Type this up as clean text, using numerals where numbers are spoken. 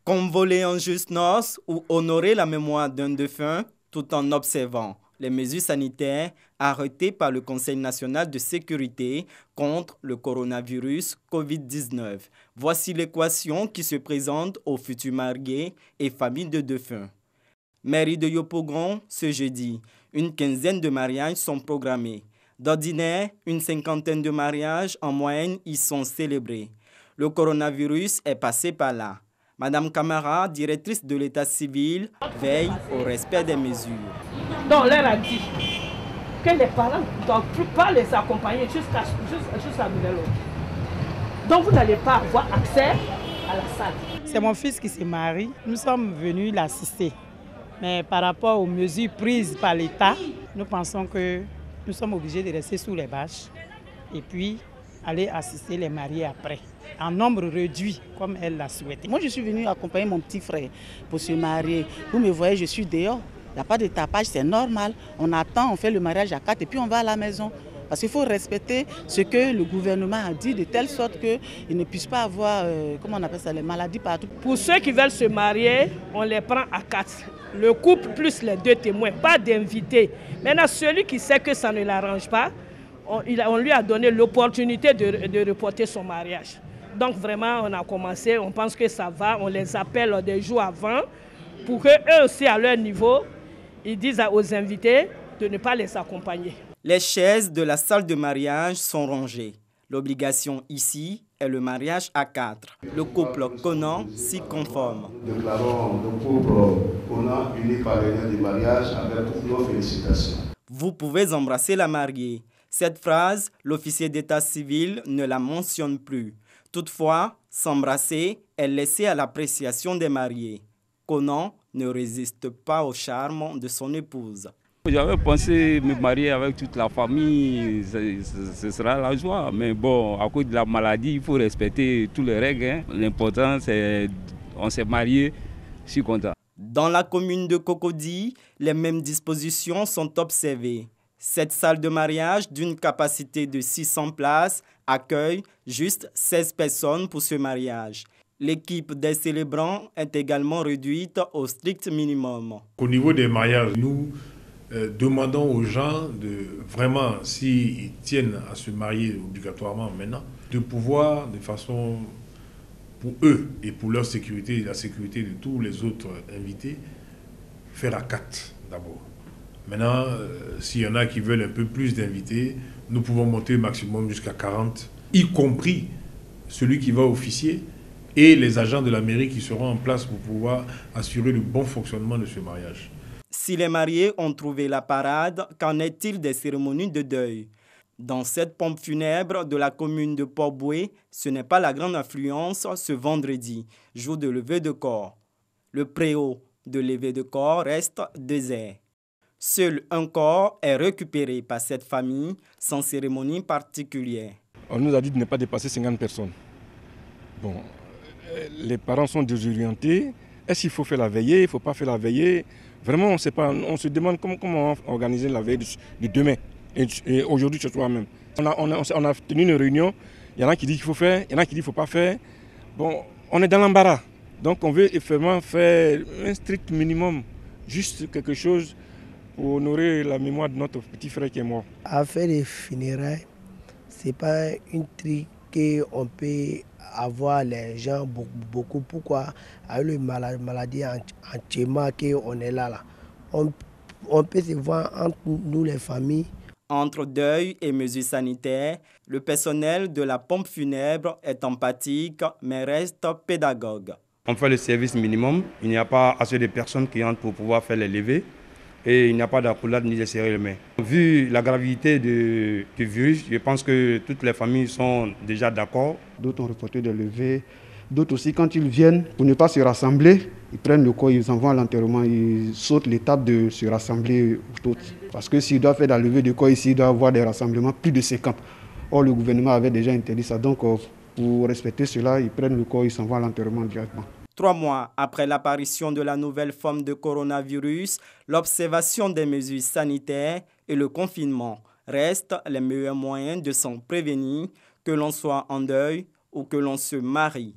Convoler en juste noces ou honorer la mémoire d'un défunt tout en observant les mesures sanitaires arrêtées par le Conseil national de sécurité contre le coronavirus COVID-19. Voici l'équation qui se présente aux futurs mariés et familles de défunts. Mairie de Yopougon, ce jeudi, une quinzaine de mariages sont programmés. D'ordinaire, une cinquantaine de mariages en moyenne y sont célébrés. Le coronavirus est passé par là. Madame Camara, directrice de l'état civil, veille au respect des mesures. Donc, on leur a dit que les parents ne doivent pas les accompagner jusqu'à nouvel ordre. Donc, vous n'allez pas avoir accès à la salle. C'est mon fils qui se marie. Nous sommes venus l'assister. Mais par rapport aux mesures prises par l'État, nous pensons que nous sommes obligés de rester sous les bâches et puis aller assister les mariés après, en nombre réduit, comme elle l'a souhaité. Moi, je suis venue accompagner mon petit frère pour se marier. Vous me voyez, je suis dehors. Il n'y a pas de tapage, c'est normal. On attend, on fait le mariage à 4 et puis on va à la maison. Parce qu'il faut respecter ce que le gouvernement a dit, de telle sorte qu'ils ne puissent pas avoir, comment on appelle ça, les maladies partout. Pour ceux qui veulent se marier, on les prend à 4. Le couple plus les 2 témoins, pas d'invités. Maintenant, celui qui sait que ça ne l'arrange pas, on lui a donné l'opportunité de reporter son mariage. Donc vraiment, on a commencé, on pense que ça va, on les appelle des jours avant pour qu'eux aussi, à leur niveau, ils disent aux invités de ne pas les accompagner. Les chaises de la salle de mariage sont rangées. L'obligation ici est le mariage à 4. Le couple Conan s'y conforme. Déclarons le couple Conan uni par le lien du mariage avec toutes nos félicitations. Vous pouvez embrasser la mariée. Cette phrase, l'officier d'état civil ne la mentionne plus. Toutefois, s'embrasser est laissé à l'appréciation des mariés. Conan ne résiste pas au charme de son épouse. J'avais pensé me marier avec toute la famille, ce sera la joie. Mais bon, à cause de la maladie, il faut respecter tous les règles. L'important, c'est qu'on s'est marié, je suis content. Dans la commune de Cocody, les mêmes dispositions sont observées. Cette salle de mariage d'une capacité de 600 places accueille juste 16 personnes pour ce mariage. L'équipe des célébrants est également réduite au strict minimum. Au niveau des mariages, nous demandons aux gens de vraiment, s'ils tiennent à se marier obligatoirement maintenant, de pouvoir de façon pour eux et pour leur sécurité et la sécurité de tous les autres invités, faire à 4 d'abord. Maintenant, s'il y en a qui veulent un peu plus d'invités, nous pouvons monter maximum jusqu'à 40, y compris celui qui va officier et les agents de la mairie qui seront en place pour pouvoir assurer le bon fonctionnement de ce mariage. Si les mariés ont trouvé la parade, qu'en est-il des cérémonies de deuil? Dans cette pompe funèbre de la commune de Port-Boué, ce n'est pas la grande affluence ce vendredi, jour de levée de corps. Le préau de levée de corps reste désert. Seul un corps est récupéré par cette famille sans cérémonie particulière. On nous a dit de ne pas dépasser 50 personnes. Bon, les parents sont désorientés. Est-ce qu'il faut faire la veillée? Il ne faut pas faire la veillée? Vraiment, on ne sait pas. On se demande comment organiser la veille de demain et aujourd'hui, ce soir même. On a tenu une réunion. Il y en a qui disent qu'il faut faire, il y en a qui disent qu'il ne faut pas faire. Bon, on est dans l'embarras. Donc, on veut effectivement faire un strict minimum, juste quelque chose pour honorer la mémoire de notre petit frère qui est mort. À faire des funérailles, ce n'est pas une truc qu'on peut avoir les gens beaucoup. Pourquoi? Avec la maladie entièrement qu'on est là. On peut se voir entre nous les familles. Entre deuil et mesures sanitaires, le personnel de la pompe funèbre est empathique mais reste pédagogue. On fait le service minimum. Il n'y a pas assez de personnes qui entrent pour pouvoir faire les levées. Et il n'y a pas d'accolade ni de serrer les mains. Vu la gravité du virus, je pense que toutes les familles sont déjà d'accord. D'autres ont reporté des levées. D'autres aussi, quand ils viennent, pour ne pas se rassembler, ils prennent le corps, ils envoient à l'enterrement, ils sautent l'étape de se rassembler toutes. Parce que s'ils doivent faire la levée de corps ici, ils doivent avoir des rassemblements plus de 50. Or, le gouvernement avait déjà interdit ça. Donc, pour respecter cela, ils prennent le corps, ils s'envoient à l'enterrement directement. 3 mois après l'apparition de la nouvelle forme de coronavirus, l'observation des mesures sanitaires et le confinement restent les meilleurs moyens de s'en prévenir, que l'on soit en deuil ou que l'on se marie.